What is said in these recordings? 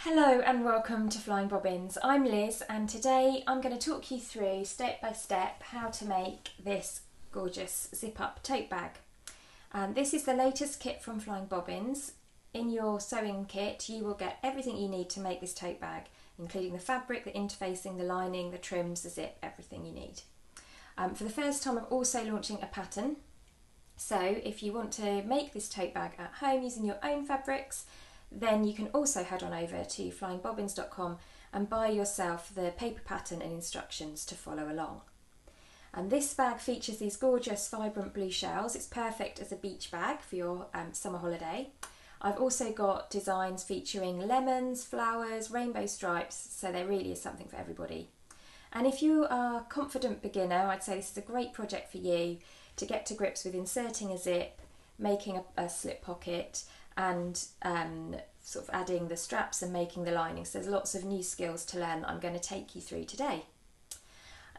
Hello and welcome to Flying Bobbins. I'm Liz and today I'm going to talk you through step by step how to make this gorgeous zip up tote bag. This is the latest kit from Flying Bobbins. In your sewing kit you will get everything you need to make this tote bag, including the fabric, the interfacing, the lining, the trims, the zip, everything you need. For the first time I'm also launching a pattern, so if you want to make this tote bag at home using your own fabrics, then you can also head on over to flyingbobbins.com and buy yourself the paper pattern and instructions to follow along. And this bag features these gorgeous vibrant blue shells. It's perfect as a beach bag for your summer holiday. I've also got designs featuring lemons, flowers, rainbow stripes, so there really is something for everybody. And if you are a confident beginner, I'd say this is a great project for you to get to grips with inserting a zip, making a slip pocket, and sort of adding the straps and making the linings. So there's lots of new skills to learn that I'm going to take you through today.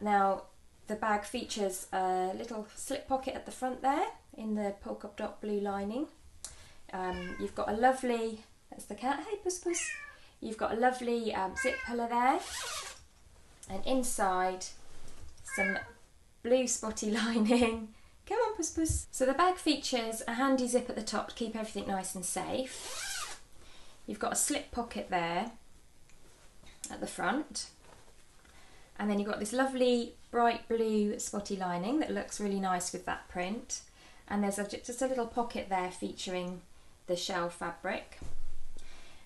Now the bag features a little slip pocket at the front there in the polka dot blue lining. You've got a lovely, that's the cat, hey puss puss. You've got a lovely zip puller there, and inside some blue spotty lining. Come on, puss puss. So the bag features a handy zip at the top to keep everything nice and safe. You've got a slip pocket there at the front. And then you've got this lovely bright blue spotty lining that looks really nice with that print. And there's just a little pocket there featuring the shell fabric.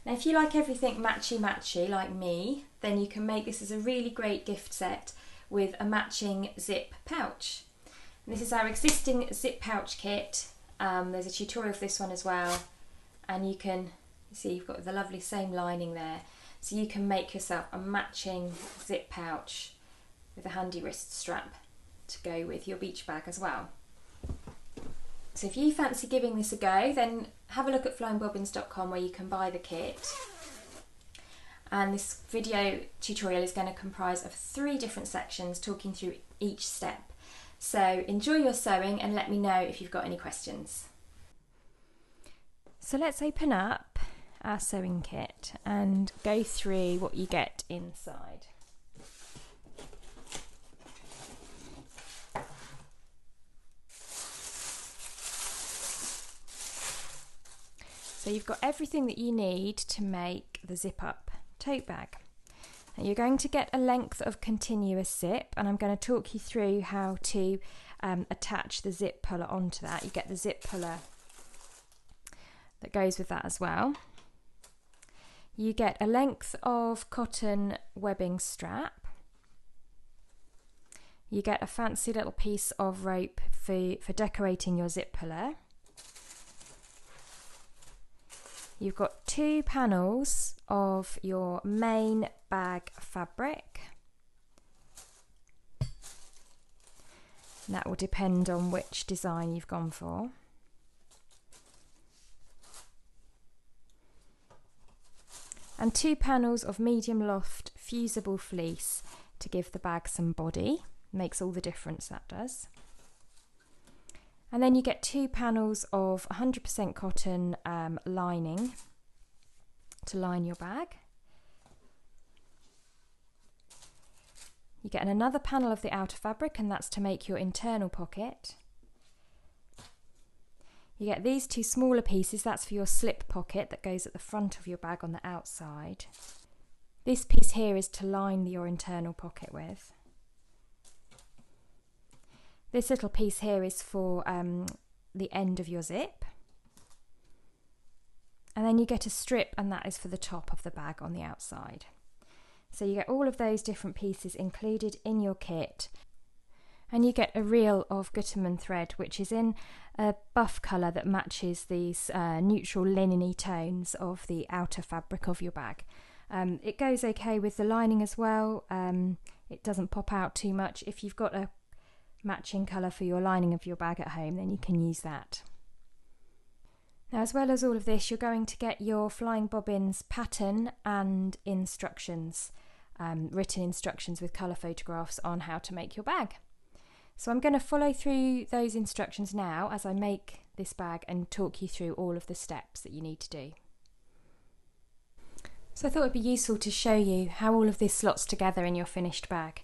Now if you like everything matchy like me, then you can make this as a really great gift set with a matching zip pouch. This is our existing zip pouch kit. There's a tutorial for this one as well, and you can see you've got the lovely same lining there, so you can make yourself a matching zip pouch with a handy wrist strap to go with your beach bag as well. So if you fancy giving this a go, then have a look at flyingbobbins.com where you can buy the kit. And this video tutorial is going to comprise of 3 different sections talking through each step. So enjoy your sewing and let me know if you've got any questions. So let's open up our sewing kit and go through what you get inside. So you've got everything that you need to make the zip up tote bag. You're going to get a length of continuous zip, and I'm going to talk you through how to attach the zip puller onto that. You get the zip puller that goes with that as well. You get a length of cotton webbing strap. You get a fancy little piece of rope for decorating your zip puller. You've got 2 panels of your main bag fabric. And that will depend on which design you've gone for. And 2 panels of medium loft fusible fleece to give the bag some body. Makes all the difference, that does. And then you get 2 panels of 100% cotton lining to line your bag. You get another panel of the outer fabric, and that's to make your internal pocket. You get these 2 smaller pieces, that's for your slip pocket that goes at the front of your bag on the outside. This piece here is to line your internal pocket with. This little piece here is for the end of your zip. And then you get a strip, and that is for the top of the bag on the outside. So you get all of those different pieces included in your kit. And you get a reel of Gutermann thread, which is in a buff colour that matches these neutral linen-y tones of the outer fabric of your bag. It goes okay with the lining as well. It doesn't pop out too much. If you've got a matching colour for your lining of your bag at home, then you can use that. Now, as well as all of this, you're going to get your Flying Bobbins pattern and instructions, written instructions with colour photographs on how to make your bag. So I'm going to follow through those instructions now as I make this bag and talk you through all of the steps that you need to do. So I thought it'd be useful to show you how all of this slots together in your finished bag.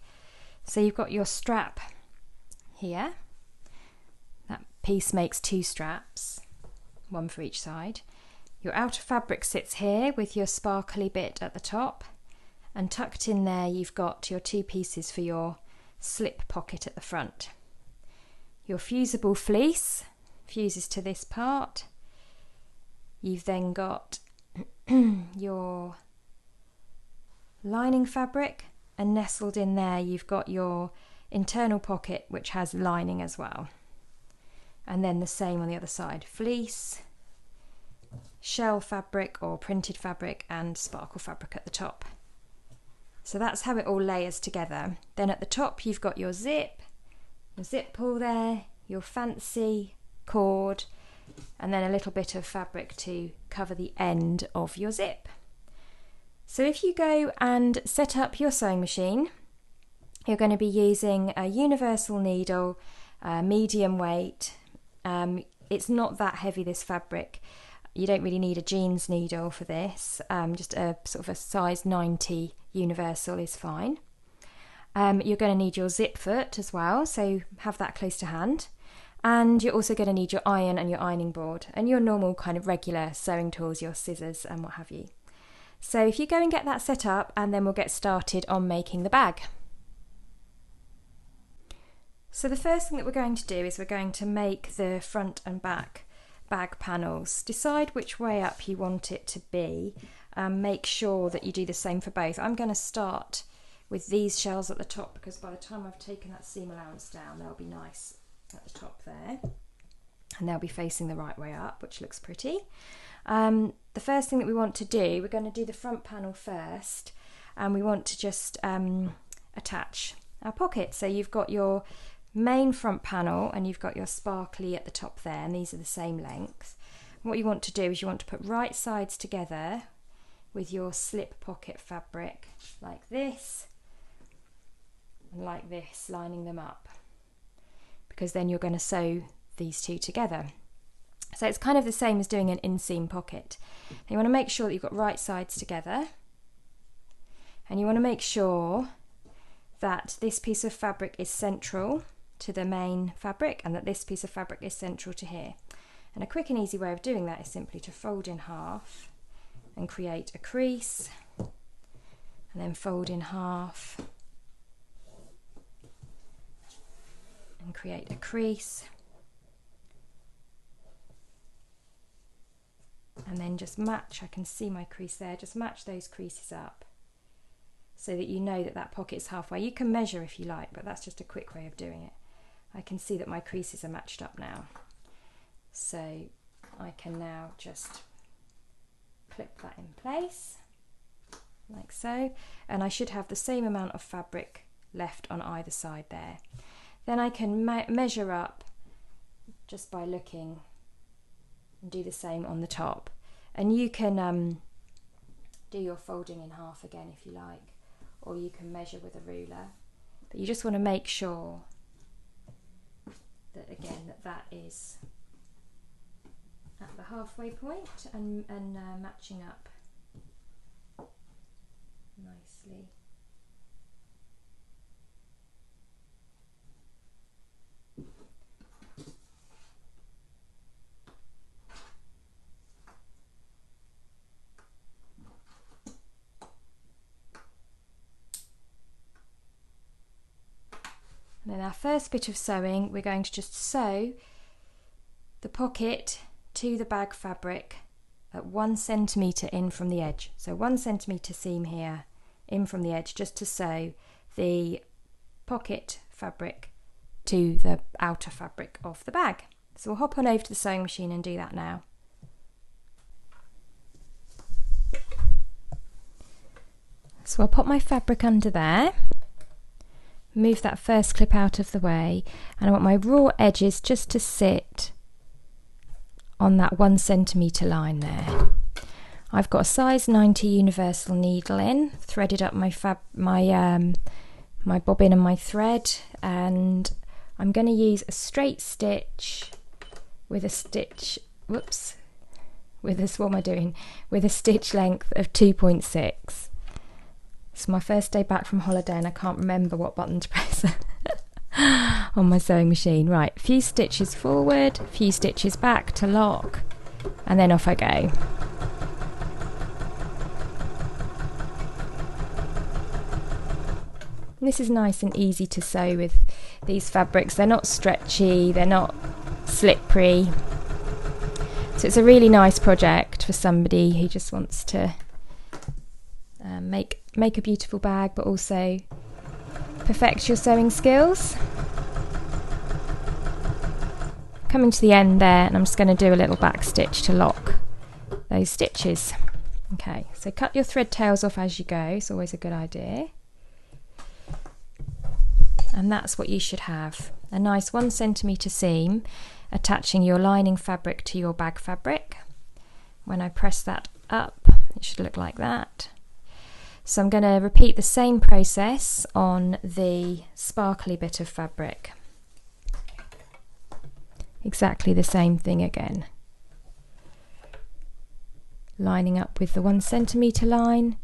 So you've got your strap here. That piece makes 2 straps, one for each side. Your outer fabric sits here with your sparkly bit at the top, and tucked in there you've got your 2 pieces for your slip pocket at the front. Your fusible fleece fuses to this part. You've then got your lining fabric, and nestled in there you've got your internal pocket which has lining as well. And then the same on the other side, fleece, shell fabric or printed fabric, and sparkle fabric at the top. So that's how it all layers together. Then at the top you've got your zip pull there, your fancy cord, and then a little bit of fabric to cover the end of your zip. So if you go and set up your sewing machine, you're going to be using a universal needle, medium weight. It's not that heavy, this fabric. You don't really need a jeans needle for this, just a sort of a size 90 universal is fine. You're going to need your zip foot as well, so have that close to hand. And you're also going to need your iron and your ironing board and your normal kind of regular sewing tools, your scissors and what have you. So if you go and get that set up, and then we'll get started on making the bag. So the first thing that we're going to do is we're going to make the front and back bag panels. Decide which way up you want it to be. Make sure that you do the same for both. I'm going to start with these shells at the top, because by the time I've taken that seam allowance down, they'll be nice at the top there, and they'll be facing the right way up, which looks pretty. The first thing that we want to do, we're going to do the front panel first, and we want to just attach our pocket. So you've got your main front panel and you've got your sparkly at the top there, and these are the same length. And what you want to do is you want to put right sides together with your slip pocket fabric like this and like this, lining them up, because then you're going to sew these two together. So it's kind of the same as doing an inseam pocket. You want to make sure that you've got right sides together, and you want to make sure that this piece of fabric is central to the main fabric and that this piece of fabric is central to here. And a quick and easy way of doing that is simply to fold in half and create a crease, and then fold in half and create a crease, and then just match, I can see my crease there, just match those creases up so that you know that that pocket is halfway. You can measure if you like, but that's just a quick way of doing it. I can see that my creases are matched up now, so I can now just clip that in place like so, and I should have the same amount of fabric left on either side there. Then I can measure up just by looking and do the same on the top, and you can do your folding in half again if you like, or you can measure with a ruler, but you just want to make sure that again that is at the halfway point and matching up nicely. And then our first bit of sewing, we're going to just sew the pocket to the bag fabric at 1 centimetre in from the edge. So 1 centimetre seam here in from the edge, just to sew the pocket fabric to the outer fabric of the bag. So we'll hop on over to the sewing machine and do that now. So I'll pop my fabric under there, move that first clip out of the way, and I want my raw edges just to sit on that 1 centimetre line there. I've got a size 90 universal needle in, threaded up my bobbin and my thread, and I'm going to use a straight stitch with a stitch, with with this, what am I doing? With a stitch length of 2.6. It's my first day back from holiday and I can't remember what button to press on my sewing machine. Right, a few stitches forward, a few stitches back to lock, and then off I go. This is nice and easy to sew with these fabrics. They're not stretchy, they're not slippery. So it's a really nice project for somebody who just wants to make a beautiful bag, but also perfect your sewing skills. Coming to the end there, and I'm just going to do a little back stitch to lock those stitches. Okay, so cut your thread tails off as you go. It's always a good idea. And that's what you should have, a nice 1 centimetre seam attaching your lining fabric to your bag fabric. When I press that up, it should look like that. So I'm going to repeat the same process on the sparkly bit of fabric. Exactly the same thing again. Lining up with the 1 centimetre line,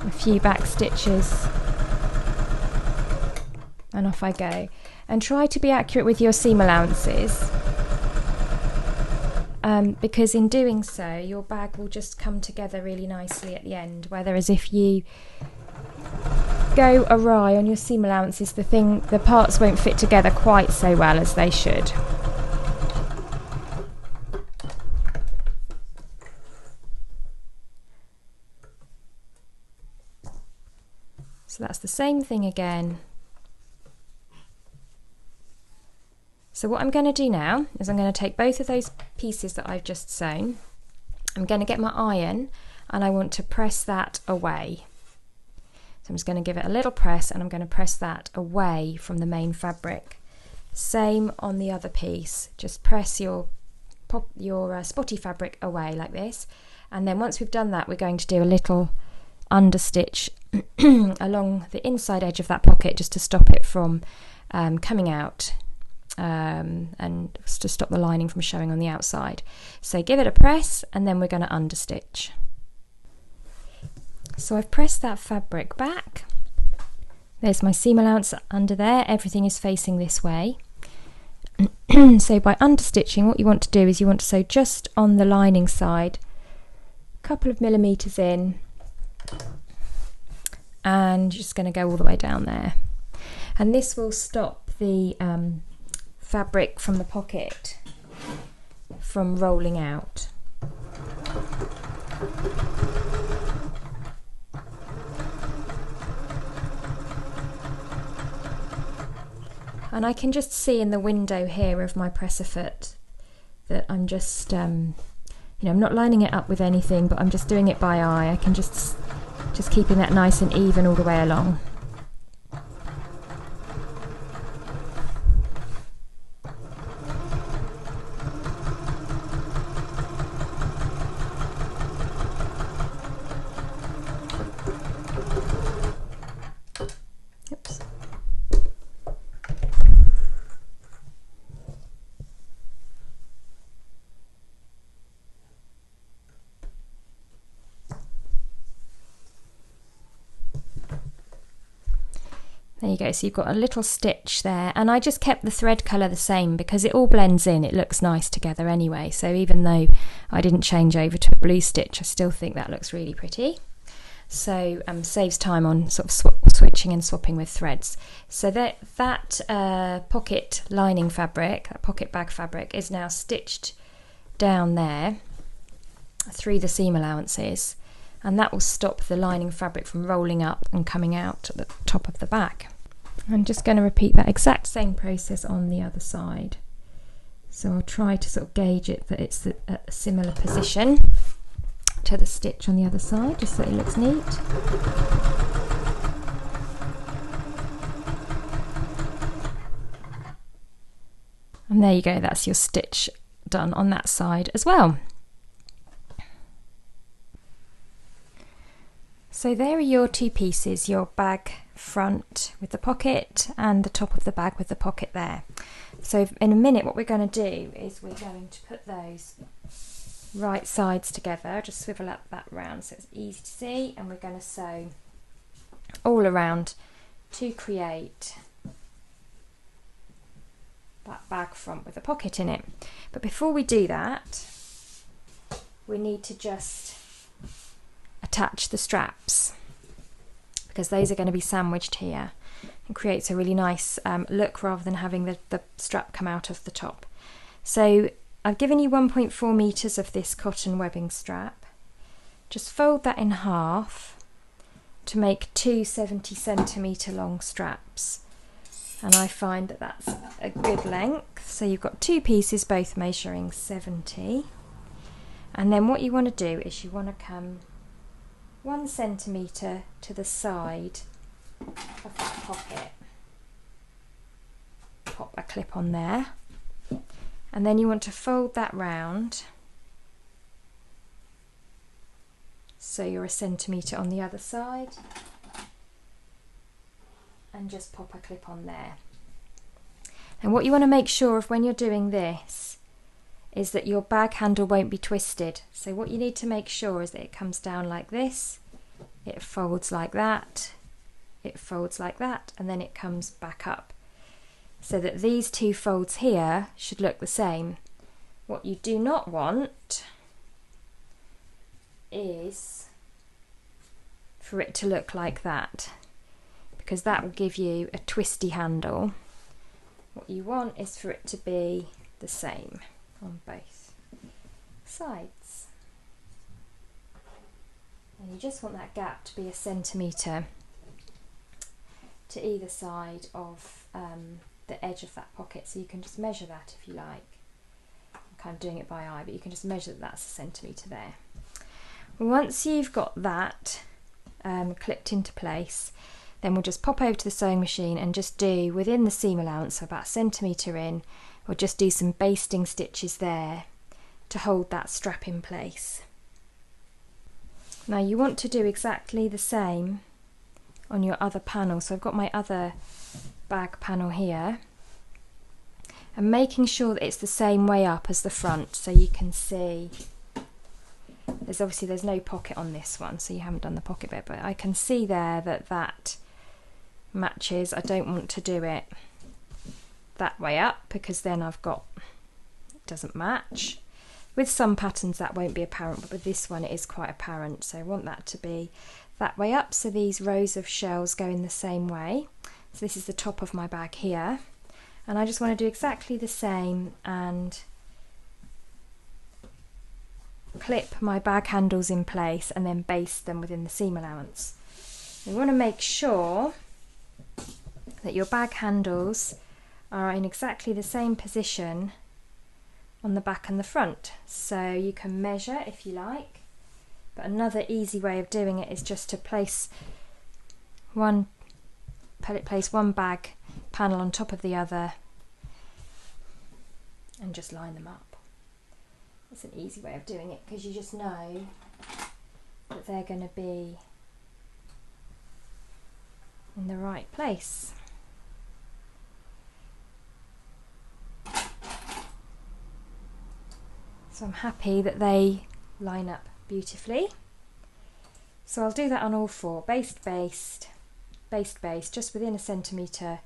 a few back stitches, and off I go. And try to be accurate with your seam allowances, because in doing so your bag will just come together really nicely at the end, whereas if you go awry on your seam allowances, the parts won't fit together quite so well as they should. So that's the same thing again. So what I'm going to do now is I'm going to take both of those pieces that I've just sewn, I'm going to get my iron and I want to press that away. So I'm just going to give it a little press and I'm going to press that away from the main fabric. Same on the other piece, just press your spotty fabric away like this, and then once we've done that we're going to do a little understitch along the inside edge of that pocket just to stop it from coming out. And to stop the lining from showing on the outside. So give it a press and then we're going to understitch. So I've pressed that fabric back. There's my seam allowance under there, everything is facing this way. So by understitching, what you want to do is you want to sew just on the lining side, a couple of millimetres in, and you're just going to go all the way down there. And this will stop the fabric from the pocket from rolling out. And I can just see in the window here of my presser foot that I'm just, I'm not lining it up with anything, but I'm just doing it by eye. I can just keeping that nice and even all the way along. There you go, so you've got a little stitch there, and I just kept the thread colour the same because it all blends in, it looks nice together anyway, so even though I didn't change over to a blue stitch, I still think that looks really pretty. So saves time on sort of switching and swapping with threads. So that pocket lining fabric, that pocket bag fabric, is now stitched down there through the seam allowances, and that will stop the lining fabric from rolling up and coming out at the top of the bag. I'm just going to repeat that exact same process on the other side. So I'll try to sort of gauge it that it's at a similar position to the stitch on the other side, just so it looks neat. And there you go, that's your stitch done on that side as well. So there are your two pieces, your bag front with the pocket and the top of the bag with the pocket there. So in a minute what we're going to do is we're going to put those right sides together. Just swivel that round so it's easy to see, and we're going to sew all around to create that bag front with a pocket in it. But before we do that, we need to just attach the straps, because those are going to be sandwiched here, and creates a really nice look rather than having the strap come out of the top. So I've given you 1.4 meters of this cotton webbing strap. Just fold that in half to make two 70 centimetre long straps, and I find that that's a good length. So you've got two pieces both measuring 70, and then what you want to do is you want to come 1 centimetre to the side of that pocket, pop a clip on there, and then you want to fold that round so you're 1 centimetre on the other side, and just pop a clip on there. And what you want to make sure of when you're doing this is that your bag handle won't be twisted. So what you need to make sure is that it comes down like this, it folds like that, it folds like that, and then it comes back up. So that these two folds here should look the same. What you do not want is for it to look like that, because that will give you a twisty handle. What you want is for it to be the same on both sides. And you just want that gap to be 1 centimetre to either side of the edge of that pocket, so you can just measure that if you like. I'm kind of doing it by eye, but you can just measure that that's 1 centimetre there. Once you've got that clipped into place, then we'll just pop over to the sewing machine and just do within the seam allowance, so about 1 centimetre in, we'll just do some basting stitches there to hold that strap in place. Now you want to do exactly the same on your other panel. So I've got my other bag panel here, and making sure that it's the same way up as the front, so you can see there's no pocket on this one, so you haven't done the pocket bit, but I can see there that matches. I don't want to do it that way up because then it doesn't match. With some patterns that won't be apparent, but with this one it is quite apparent, so I want that to be that way up, so these rows of shells go in the same way. So this is the top of my bag here, and I just want to do exactly the same and clip my bag handles in place and then baste them within the seam allowance. You want to make sure that your bag handles are in exactly the same position on the back and the front, so you can measure if you like, but another easy way of doing it is just to place one bag panel on top of the other and just line them up. It's an easy way of doing it because you just know that they're going to be in the right place. So I'm happy that they line up beautifully. So I'll do that on all four. Baste, baste, baste, baste, just within 1 centimetre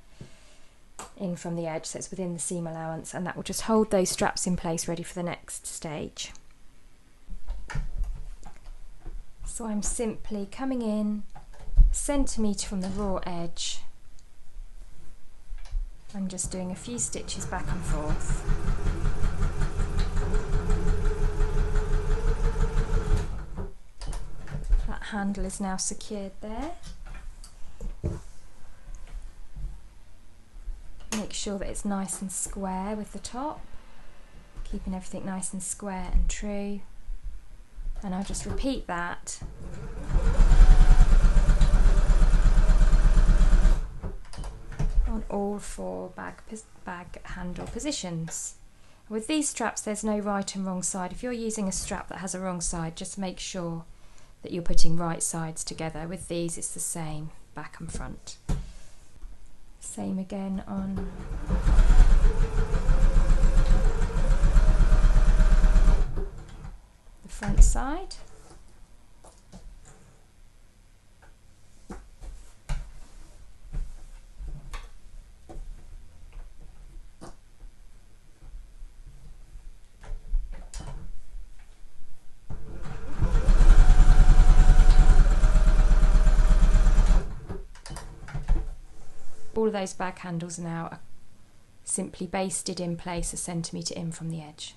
in from the edge, so it's within the seam allowance, and that will just hold those straps in place ready for the next stage. So I'm simply coming in 1 centimetre from the raw edge. I'm just doing a few stitches back and forth. That handle is now secured there. Make sure that it's nice and square with the top, keeping everything nice and square and true, and I'll just repeat that on all four bag handle positions. With these straps there's no right and wrong side. If you're using a strap that has a wrong side, just make sure that you're putting right sides together. With these it's the same, back and front. Same again on front side. All of those bag handles now are simply basted in place a centimetre in from the edge.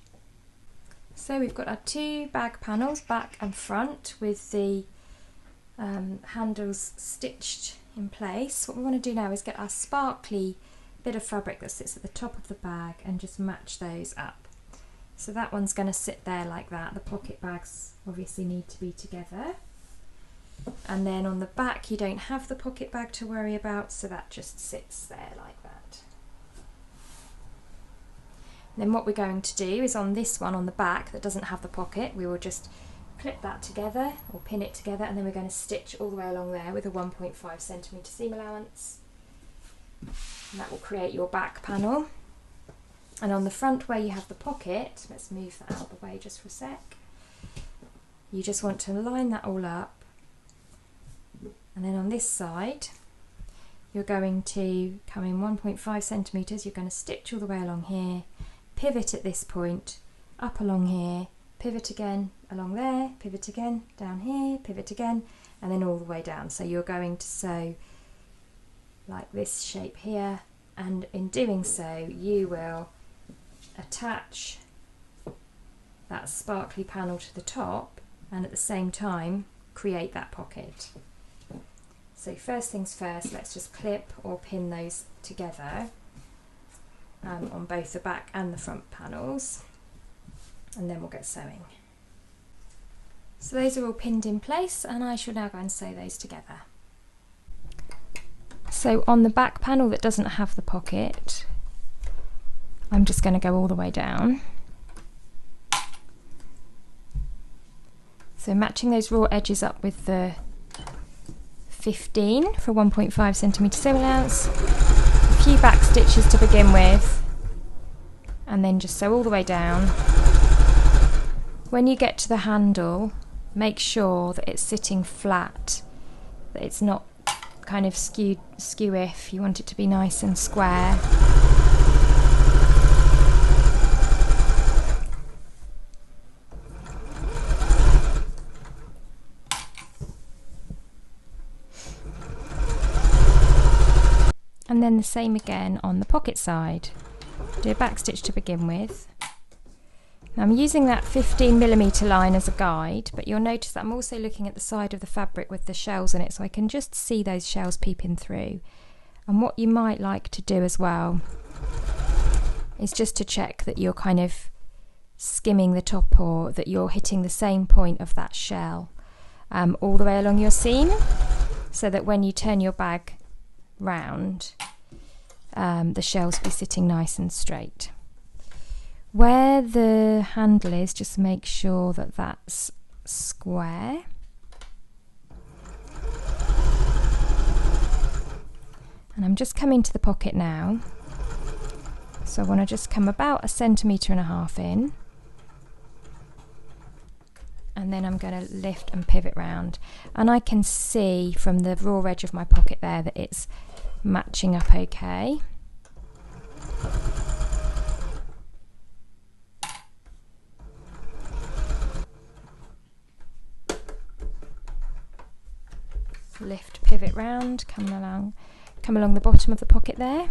So we've got our two bag panels, back and front, with the handles stitched in place. What we want to do now is get our sparkly bit of fabric that sits at the top of the bag and just match those up. So that one's going to sit there like that. The pocket bags obviously need to be together. And then on the back you don't have the pocket bag to worry about, so that just sits there like that. And then what we're going to do is on this one on the back that doesn't have the pocket, we will just clip that together or pin it together, and then we're going to stitch all the way along there with a 1.5 centimetre seam allowance, and that will create your back panel. And on the front where you have the pocket, let's move that out of the way just for a sec, you just want to line that all up. And then on this side, you're going to come in 1.5 centimetres, you're going to stitch all the way along here, pivot at this point, up along here, pivot again along there, pivot again, down here, pivot again, and then all the way down. So you're going to sew like this shape here, and in doing so, you will attach that sparkly panel to the top and at the same time create that pocket. So first things first, let's just clip or pin those together on both the back and the front panels, and then we'll get sewing. So those are all pinned in place, and I shall now go and sew those together. So on the back panel that doesn't have the pocket, I'm just going to go all the way down. So matching those raw edges up with the 15 for 1.5 centimetre seam allowance, a few back stitches to begin with, and then just sew all the way down. When you get to the handle, make sure that it's sitting flat, that it's not kind of skew-if. You want it to be nice and square. And then the same again on the pocket side. Do a back stitch to begin with. Now I'm using that 15mm line as a guide, but you'll notice that I'm also looking at the side of the fabric with the shells in it, so I can just see those shells peeping through. And what you might like to do as well is just to check that you're kind of skimming the top, or that you're hitting the same point of that shell all the way along your seam, so that when you turn your bag round, the shells will be sitting nice and straight. Where the handle is, just make sure that that's square. And I'm just coming to the pocket now, so I want to just come about 1.5 centimetres in, and then I'm going to lift and pivot round, and I can see from the raw edge of my pocket there that it's matching up okay. Lift, pivot round, come along the bottom of the pocket there.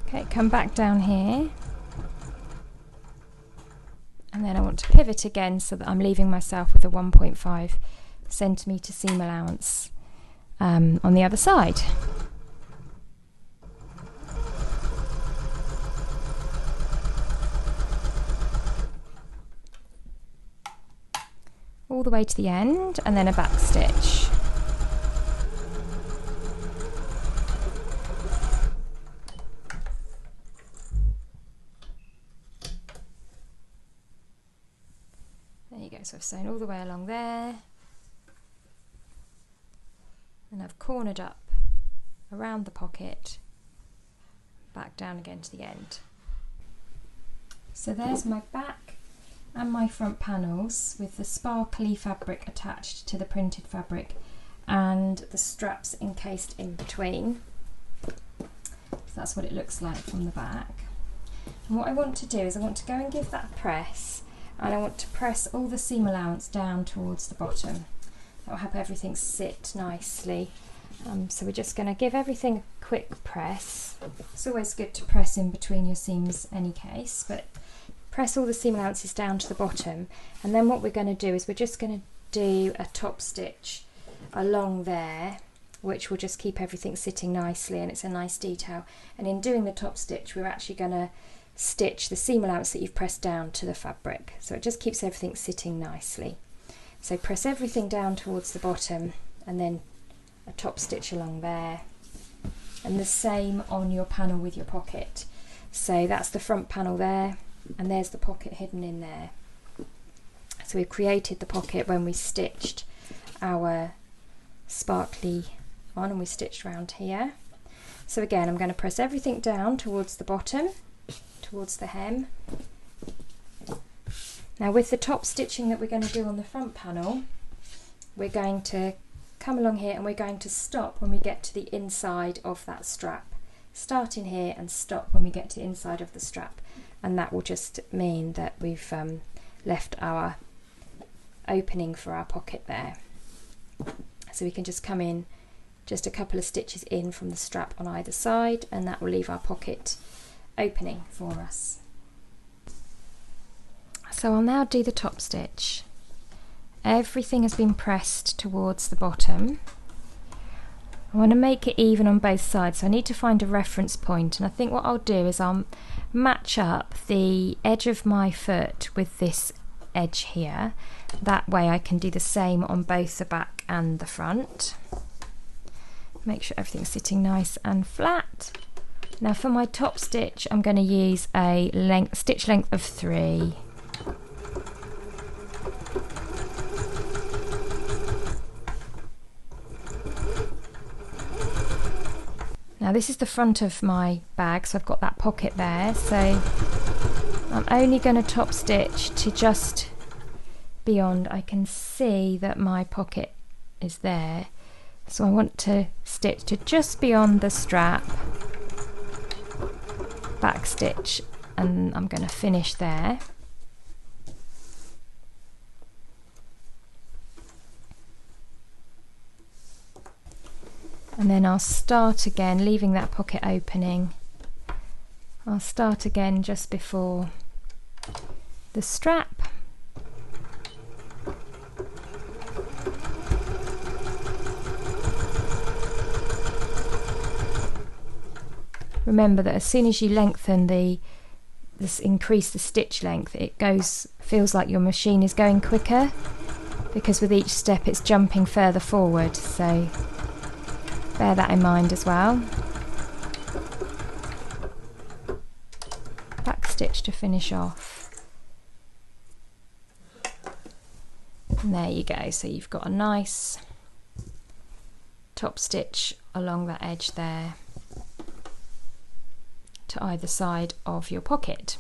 Okay, come back down here, and then I want to pivot again so that I'm leaving myself with a 1.5 centimetre seam allowance on the other side. All all the way to the end and then a back stitch. There you go, so I've sewn all the way along there, and I've cornered up around the pocket, back down again to the end. So there's my back and my front panels with the sparkly fabric attached to the printed fabric and the straps encased in between. So that's what it looks like from the back. And what I want to do is I want to go and give that a press, and I want to press all the seam allowance down towards the bottom. That will help everything sit nicely. So we're just going to give everything a quick press. It's always good to press in between your seams any case, but press all the seam allowances down to the bottom, and then what we're going to do is we're just going to do a top stitch along there, which will just keep everything sitting nicely, and it's a nice detail. And in doing the top stitch, we're actually going to stitch the seam allowance that you've pressed down to the fabric, so it just keeps everything sitting nicely. So press everything down towards the bottom and then a top stitch along there, and the same on your panel with your pocket. So that's the front panel there, and there's the pocket hidden in there. So we created the pocket when we stitched our sparkly on, and we stitched around here. So again, I'm going to press everything down towards the bottom, towards the hem. Now with the top stitching that we're going to do on the front panel, we're going to come along here and we're going to stop when we get to the inside of that strap. Start in here and stop when we get to the inside of the strap, and that will just mean that we've left our opening for our pocket there. So we can just come in just a couple of stitches in from the strap on either side, and that will leave our pocket opening for us. So I'll now do the top stitch. Everything has been pressed towards the bottom. I want to make it even on both sides, so I need to find a reference point, and I think what I'll do is I'll match up the edge of my foot with this edge here. That way I can do the same on both the back and the front. Make sure everything's sitting nice and flat. Now for my top stitch, I'm going to use a stitch length of 3. Now this is the front of my bag, so I've got that pocket there, so I'm only going to top stitch to just beyond. I can see that my pocket is there, so I want to stitch to just beyond the strap, back stitch, and I'm going to finish there. And then I'll start again, leaving that pocket opening. I'll start again just before the strap. Remember that as soon as you lengthen increase the stitch length, it feels like your machine is going quicker, because with each step it's jumping further forward, so bear that in mind as well. Back stitch to finish off. And there you go, so you've got a nice top stitch along that edge there to either side of your pocket.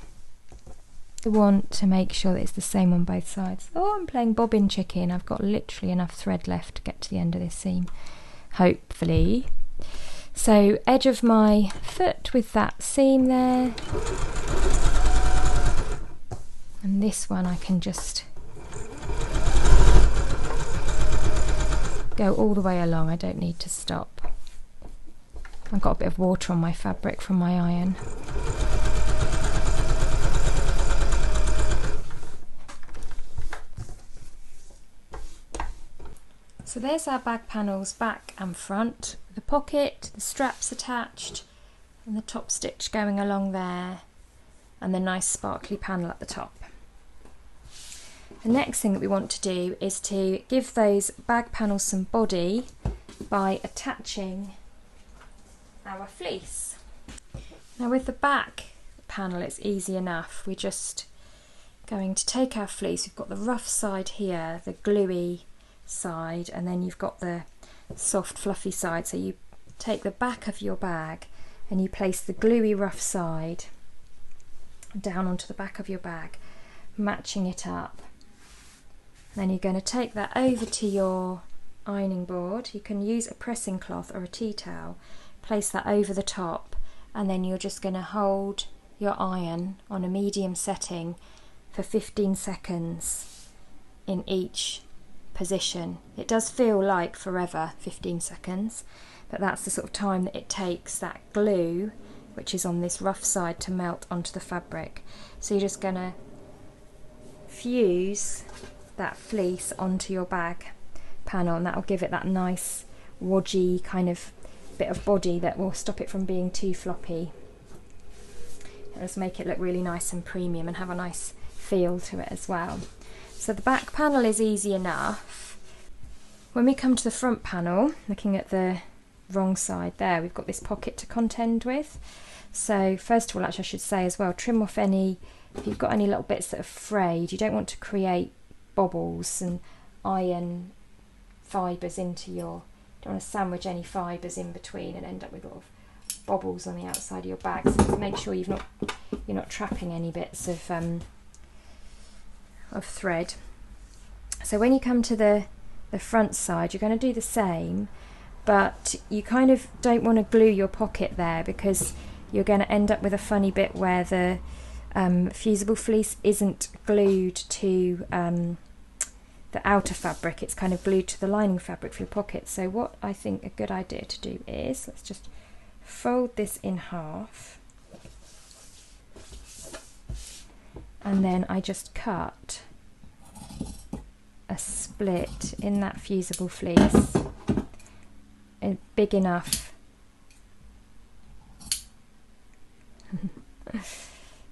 You want to make sure that it's the same on both sides. Oh, I'm playing bobbin chicken. I've got literally enough thread left to get to the end of this seam, hopefully. So edge of my foot with that seam there, and this one I can just go all the way along. I don't need to stop. I've got a bit of water on my fabric from my iron. So there's our bag panels back and front, the pocket, the straps attached, and the top stitch going along there, and the nice sparkly panel at the top. The next thing that we want to do is to give those bag panels some body by attaching our fleece. Now with the back panel it's easy enough. We're just going to take our fleece. We've got the rough side here, the gluey side, and then you've got the soft fluffy side. So you take the back of your bag and you place the gluey rough side down onto the back of your bag, matching it up. Then you're going to take that over to your ironing board. You can use a pressing cloth or a tea towel, place that over the top, and then you're just going to hold your iron on a medium setting for 15 seconds in each position. It does feel like forever, 15 seconds, but that's the sort of time that it takes that glue, which is on this rough side, to melt onto the fabric. So you're just going to fuse that fleece onto your bag panel, and that will give it that nice wodgy kind of bit of body that will stop it from being too floppy. It'll just make it look really nice and premium and have a nice feel to it as well. So the back panel is easy enough. When we come to the front panel, looking at the wrong side there, we've got this pocket to contend with. So first of all, actually I should say as well, trim off any, if you've got any little bits that are frayed, you don't want to create bobbles and iron fibres into your, don't want to sandwich any fibres in between and end up with a lot of bobbles on the outside of your bag. So just make sure you're not trapping any bits of thread. So when you come to the front side, you're going to do the same, but you kind of don't want to glue your pocket there, because you're going to end up with a funny bit where the fusible fleece isn't glued to the outer fabric, it's kind of glued to the lining fabric for your pocket. So what I think a good idea to do is, let's just fold this in half, and then I just cut a split in that fusible fleece, big enough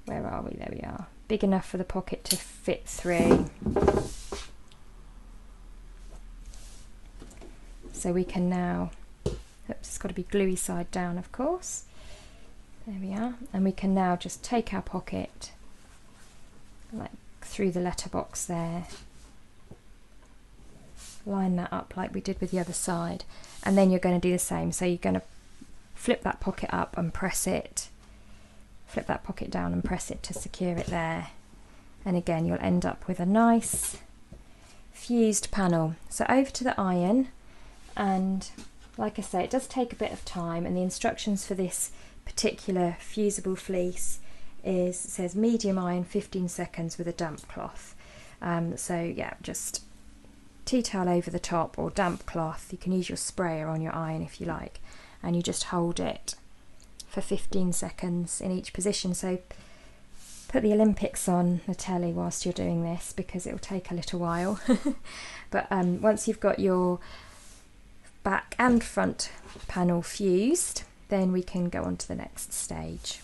where are we? There we are. Big enough for the pocket to fit through. So we can now, oops, it's got to be gluey side down of course. There we are. And we can now just take our pocket like through the letterbox there, line that up like we did with the other side, and then you're going to do the same. So you're going to flip that pocket up and press it, flip that pocket down and press it to secure it there, and again you'll end up with a nice fused panel. So over to the iron, and like I say, it does take a bit of time, and the instructions for this particular fusible fleece says medium iron 15 seconds with a damp cloth. So yeah, just tea towel over the top or damp cloth. You can use your sprayer on your iron if you like, and you just hold it for 15 seconds in each position. So put the Olympics on the telly whilst you're doing this, because it will take a little while. But once you've got your back and front panel fused, then we can go on to the next stage.